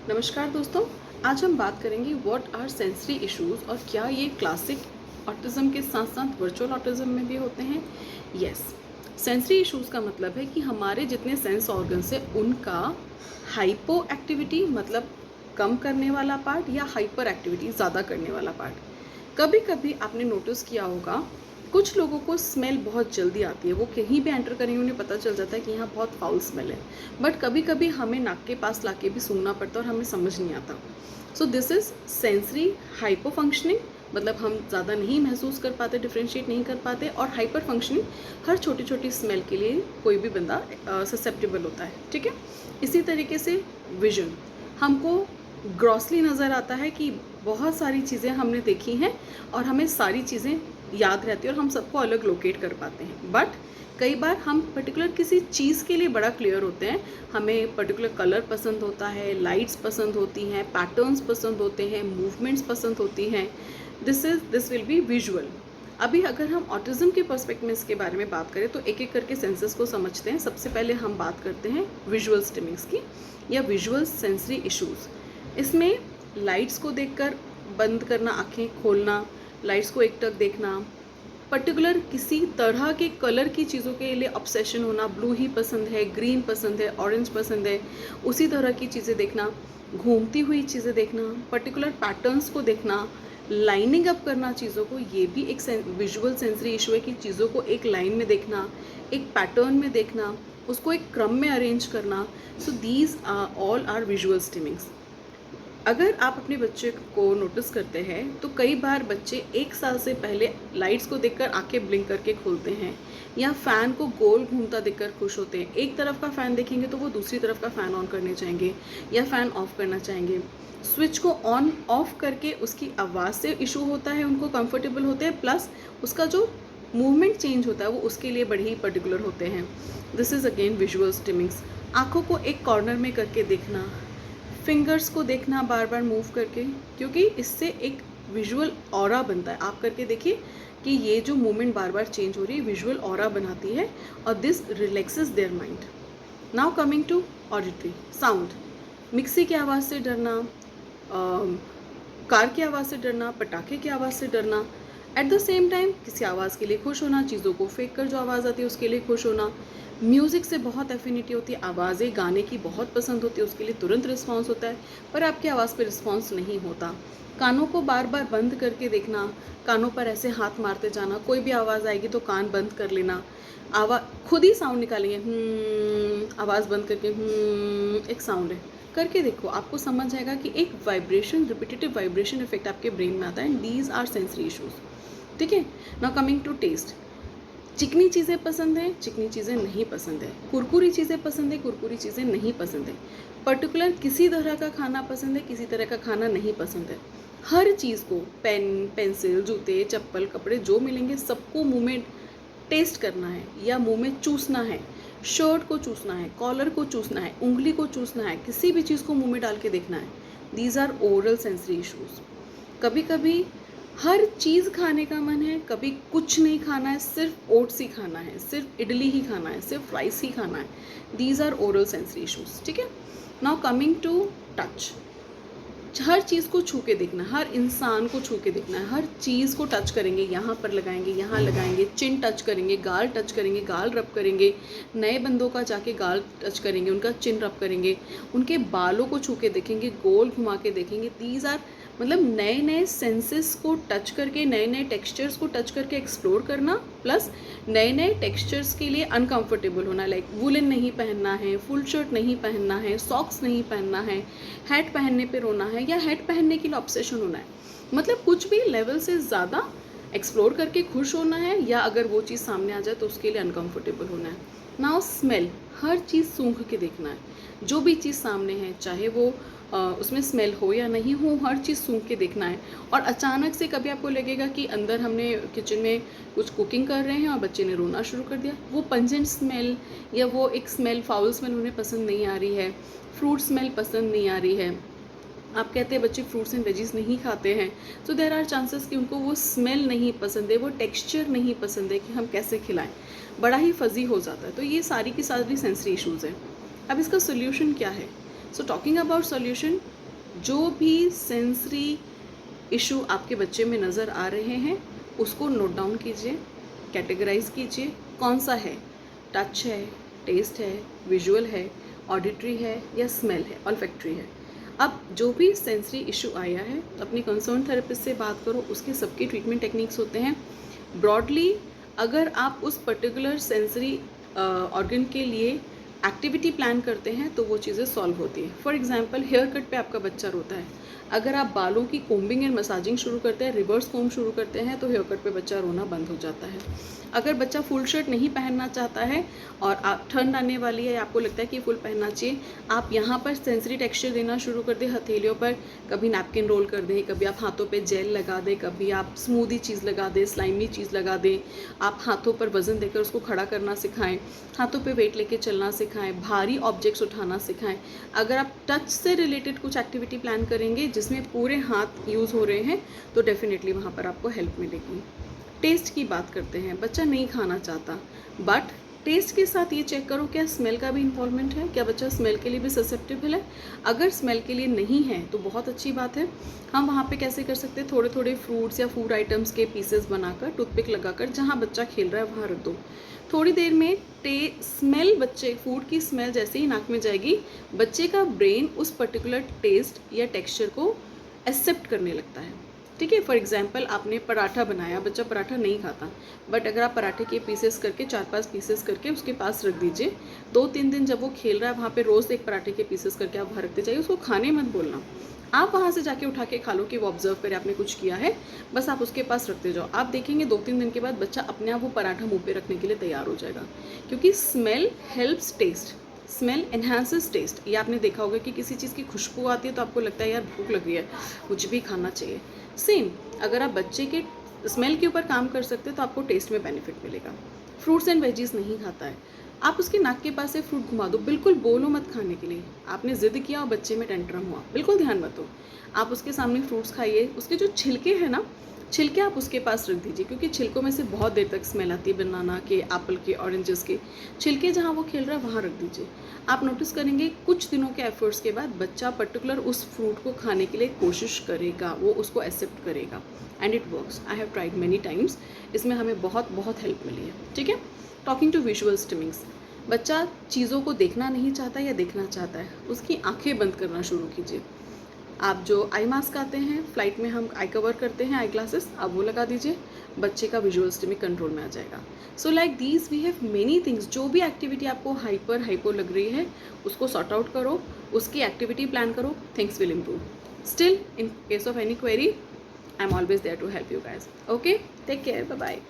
नमस्कार दोस्तों। आज हम बात करेंगे व्हाट आर सेंसरी इश्यूज और क्या ये क्लासिक ऑटिज्म के साथ साथ वर्चुअल ऑटिज्म में भी होते हैं। यस, सेंसरी इश्यूज का मतलब है कि हमारे जितने सेंस ऑर्गन्स है उनका हाइपो एक्टिविटी मतलब कम करने वाला पार्ट या हाइपर एक्टिविटी ज़्यादा करने वाला पार्ट। कभी कभी आपने नोटिस किया होगा कुछ लोगों को स्मेल बहुत जल्दी आती है, वो कहीं भी एंटर करेंगे उन्हें पता चल जाता है कि यहाँ बहुत फाउल स्मेल है, बट कभी कभी हमें नाक के पास लाके भी सूंघना पड़ता है और हमें समझ नहीं आता। So this is sensory hypo functioning, मतलब हम ज़्यादा नहीं महसूस कर पाते, डिफ्रेंशिएट नहीं कर पाते। और हाइपर फंक्शनिंग, हर छोटी छोटी स्मेल के लिए कोई भी बंदा ससेप्टेबल होता है, ठीक है। इसी तरीके से विजन, हमको ग्रॉसली नज़र आता है कि बहुत सारी चीज़ें हमने देखी हैं और हमें सारी चीज़ें याद रहती है और हम सबको अलग लोकेट कर पाते हैं। बट कई बार हम पर्टिकुलर किसी चीज़ के लिए बड़ा क्लियर होते हैं, हमें पर्टिकुलर कलर पसंद होता है, लाइट्स पसंद होती हैं, पैटर्न्स पसंद होते हैं, मूवमेंट्स पसंद होती हैं। This will be visual. अभी अगर हम ऑटिज्म के पर्सपेक्टिव में इसके बारे में बात करें तो एक एक करके सेंसेस को समझते हैं। सबसे पहले हम बात करते हैं विजुअल स्टिमिंग्स की या विजुअल सेंसरी इश्यूज़। इसमें लाइट्स को देखकर बंद करना, आँखें खोलना, लाइट्स को एकटक देखना, पर्टिकुलर किसी तरह के कलर की चीज़ों के लिए ऑब्सेशन होना, ब्लू ही पसंद है, ग्रीन पसंद है, ऑरेंज पसंद है, उसी तरह की चीज़ें देखना, घूमती हुई चीज़ें देखना, पर्टिकुलर पैटर्न्स को देखना, लाइनिंग अप करना चीज़ों को, ये भी एक विजुअल सेंसरी इशू है कि चीज़ों को एक लाइन में देखना, एक पैटर्न में देखना, उसको एक क्रम में अरेंज करना। So these all are visual stimmings. अगर आप अपने बच्चे को नोटिस करते हैं तो कई बार बच्चे 1 साल से पहले लाइट्स को देखकर आंखें ब्लिंक करके खोलते हैं या फ़ैन को गोल घूमता देखकर खुश होते हैं। एक तरफ का फ़ैन देखेंगे तो वो दूसरी तरफ का फ़ैन ऑन करने चाहेंगे या फ़ैन ऑफ करना चाहेंगे। स्विच को ऑन ऑफ करके उसकी आवाज़ से इशू होता है, उनको कंफर्टेबल होते हैं, प्लस उसका जो मूवमेंट चेंज होता है वो उसके लिए बड़े ही पर्टिकुलर होते हैं। This is again visual stimmings. आँखों को एक कॉर्नर में करके देखना, फिंगर्स को देखना बार बार मूव करके, क्योंकि इससे एक विजुअल ऑरा बनता है। आप करके देखिए कि ये जो मूवमेंट बार बार चेंज हो रही है विजुअल ऑरा बनाती है और this relaxes their mind. Now coming to auditory sound, mixie की आवाज़ से डरना, कार की आवाज़ से डरना, पटाखे की आवाज़ से डरना, एट द सेम टाइम किसी आवाज़ के लिए खुश होना, चीज़ों को फेंक कर जो आवाज़ आती है उसके लिए खुश होना। म्यूज़िक से बहुत एफिनिटी होती है, आवाज़ें गाने की बहुत पसंद होती है, उसके लिए तुरंत रिस्पॉन्स होता है, पर आपकी आवाज़ पे रिस्पॉन्स नहीं होता। कानों को बार बार बंद करके देखना, कानों पर ऐसे हाथ मारते जाना, कोई भी आवाज़ आएगी तो कान बंद कर लेना, आवाज़ खुद ही साउंड निकालेंगे, आवाज़ बंद करके एक साउंड है करके देखो, आपको समझ आएगा कि एक वाइब्रेशन, रिपीटेटिव वाइब्रेशन इफेक्ट आपके ब्रेन में आता है। And these are sensory issues, ठीक है। नाउ कमिंग टू टेस्ट, चिकनी चीज़ें पसंद है, चिकनी चीज़ें नहीं पसंद है, कुरकुरी चीज़ें पसंद है, कुरकुरी चीज़ें नहीं पसंद है, पर्टिकुलर किसी तरह का खाना पसंद है, किसी तरह का खाना नहीं पसंद है। हर चीज़ को, पेन, पेंसिल, जूते, चप्पल, कपड़े जो मिलेंगे सबको मुंह में टेस्ट करना है या मुंह में चूसना है। शर्ट को चूसना है, कॉलर को चूसना है, उंगली को चूसना है, किसी भी चीज़ को मुंह में डाल के देखना है। These are oral sensory issues. कभी कभी हर चीज़ खाने का मन है, कभी कुछ नहीं खाना है, सिर्फ ओट्स ही खाना है, सिर्फ इडली ही खाना है, सिर्फ राइस ही खाना है। These are oral sensory issues, ठीक है। नाउ कमिंग टू टच, हर चीज़ को छू के देखना, हर इंसान को छू के देखना है, हर चीज़ को टच करेंगे, यहाँ पर लगाएंगे, यहाँ लगाएंगे, चिन टच करेंगे, गाल टच करेंगे, गाल रब करेंगे, नए बंदों का जाके गाल टच करेंगे, उनका चिन रब करेंगे, उनके बालों को छू के देखेंगे, गोल घुमा के देखेंगे। दीज आर मतलब नए नए सेंसेस को टच करके, नए नए टेक्सचर्स को टच करके एक्सप्लोर करना, प्लस नए नए टेक्सचर्स के लिए अनकंफर्टेबल होना, लाइक वुलन नहीं पहनना है, फुल शर्ट नहीं पहनना है, सॉक्स नहीं पहनना है, हैट पहनने पे रोना है या हैट पहनने के लिए ऑब्सेशन होना है। मतलब कुछ भी लेवल से ज़्यादा एक्सप्लोर करके खुश होना है या अगर वो चीज़ सामने आ जाए तो उसके लिए अनकंफर्टेबल होना है। नाउ स्मेल, हर चीज़ सूंघ के देखना है, जो भी चीज़ सामने है चाहे वो उसमें स्मेल हो या नहीं हो, हर चीज़ सूंघ के देखना है। और अचानक से कभी आपको लगेगा कि अंदर हमने किचन में कुछ कुकिंग कर रहे हैं और बच्चे ने रोना शुरू कर दिया, वो पंजेंट स्मेल या वो एक स्मेल, फाउल स्मेल उन्हें पसंद नहीं आ रही है, फ्रूट स्मेल पसंद नहीं आ रही है। आप कहते हैं बच्चे फ्रूट्स एंड वेजीज नहीं खाते हैं, तो देर आर चांसेस कि उनको वो स्मेल नहीं पसंद है, वो टेक्सचर नहीं पसंद है कि हम कैसे खिलाएं, बड़ा ही फजी हो जाता है। तो ये सारी की सारी सेंसरी इश्यूज़ हैं। अब इसका सोल्यूशन क्या है? सो टॉकिंग अबाउट सोल्यूशन, जो भी सेंसरी इशू आपके बच्चे में नज़र आ रहे हैं उसको नोट डाउन कीजिए, कैटेगराइज कीजिए, कौन सा है, टच है, टेस्ट है, विजुअल है, ऑडिटरी है या स्मेल है, ऑल्फैक्टरी है। अब जो भी सेंसरी इशू आया है अपनी कंसर्न थेरेपिस्ट से बात करो, उसके सबके ट्रीटमेंट टेक्निक्स होते हैं। ब्रॉडली अगर आप उस पर्टिकुलर सेंसरी ऑर्गन के लिए एक्टिविटी प्लान करते हैं तो वो चीज़ें सॉल्व होती है। फॉर एग्जांपल हेयर कट पे आपका बच्चा रोता है, अगर आप बालों की कोम्बिंग एंड मसाजिंग शुरू करते हैं, रिवर्स कोम शुरू करते हैं, तो हेयर कट पे बच्चा रोना बंद हो जाता है। अगर बच्चा फुल शर्ट नहीं पहनना चाहता है और आप ठंड आने वाली है, आपको लगता है कि फुल पहनना चाहिए, आप यहाँ पर सेंसरी टेक्सचर देना शुरू कर दें हथेलियों पर, कभी नैपकिन रोल कर दें, कभी आप हाथों पे जेल लगा दें, कभी आप स्मूदी चीज़ लगा दें, स्लाइमी चीज़ लगा दें, आप हाथों पर वज़न देकर उसको खड़ा करना सिखाएं, हाथों पे वेट लेके चलना सिखाएं, भारी ऑब्जेक्ट्स उठाना सिखाएं। अगर आप टच से रिलेटेड कुछ एक्टिविटी प्लान करेंगे जिसमें पूरे हाथ यूज़ हो रहे हैं तो डेफिनेटली वहाँ पर आपको हेल्प मिलेगी। टेस्ट की बात करते हैं, बच्चा नहीं खाना चाहता, बट टेस्ट के साथ ये चेक करो क्या स्मेल का भी इन्वॉल्वमेंट है, क्या बच्चा स्मेल के लिए भी ससेप्टेबल है। अगर स्मेल के लिए नहीं है तो बहुत अच्छी बात है। हम वहाँ पे कैसे कर सकते हैं, थोड़े थोड़े फ्रूट्स या फूड आइटम्स के पीसेस बनाकर टूथपिक लगाकर जहाँ बच्चा खेल रहा है वहाँ रख दो। थोड़ी देर में स्मेल, बच्चे फूड की स्मेल जैसे ही नाक में जाएगी, बच्चे का ब्रेन उस पर्टिकुलर टेस्ट या टेक्सचर को एक्सेप्ट करने लगता है। ठीक है, फॉर एग्जाम्पल आपने पराठा बनाया, बच्चा पराठा नहीं खाता, बट अगर आप पराठे के पीसेस करके 4-5 पीसेस करके उसके पास रख दीजिए, 2-3 दिन जब वो खेल रहा है वहाँ पे रोज़ एक पराठे के पीसेस करके आप वहाँ रखते जाइए, उसको खाने मत बोलना, आप वहाँ से जाके उठा के खा लो कि वो ऑब्जर्व करे आपने कुछ किया है, बस आप उसके पास रखते जाओ। आप देखेंगे 2-3 दिन के बाद बच्चा अपने आप वो पराठा मुँह पे रखने के लिए तैयार हो जाएगा, क्योंकि smell helps taste, smell enhances taste. ये आपने देखा होगा कि किसी चीज़ की खुशबू आती है तो आपको लगता है यार भूख लग रही है, मुझे भी खाना चाहिए। सेम अगर आप बच्चे के स्मेल के ऊपर काम कर सकते हैं तो आपको टेस्ट में बेनिफिट मिलेगा। फ्रूट्स एंड वेजीज नहीं खाता है, आप उसके नाक के पास से फ्रूट घुमा दो, बिल्कुल बोलो मत खाने के लिए, आपने जिद किया और बच्चे में टेंट्रम हुआ, बिल्कुल ध्यान मत दो, आप उसके सामने फ्रूट्स खाइए, उसके जो छिलके हैं ना, छिलके आप उसके पास रख दीजिए, क्योंकि छिलकों में से बहुत देर तक स्मेल आती है, बनाना के, एप्पल के, ऑरेंजेस के छिलके जहाँ वो खेल रहा है वहाँ रख दीजिए। आप नोटिस करेंगे कुछ दिनों के एफर्ट्स के बाद बच्चा पर्टिकुलर उस फ्रूट को खाने के लिए कोशिश करेगा, वो उसको एक्सेप्ट करेगा, and it works. I have tried many times, इसमें हमें बहुत बहुत हेल्प मिली है। ठीक है, टॉकिंग टू विजुअल स्टिमिंग्स, बच्चा चीज़ों को देखना नहीं चाहता या देखना चाहता है, उसकी आंखें बंद करना शुरू कीजिए। आप जो आई मास्क आते हैं, फ्लाइट में हम आई कवर करते हैं, आई ग्लासेस, आप वो लगा दीजिए, बच्चे का विजुअल स्टिमिक कंट्रोल में आ जाएगा। So like these we have many things. जो भी एक्टिविटी आपको हाइपो लग रही है उसको सॉर्ट आउट करो, उसकी एक्टिविटी प्लान करो, things will improve. Still in case of any query I am always there to help you guys. Okay, take care, bye bye.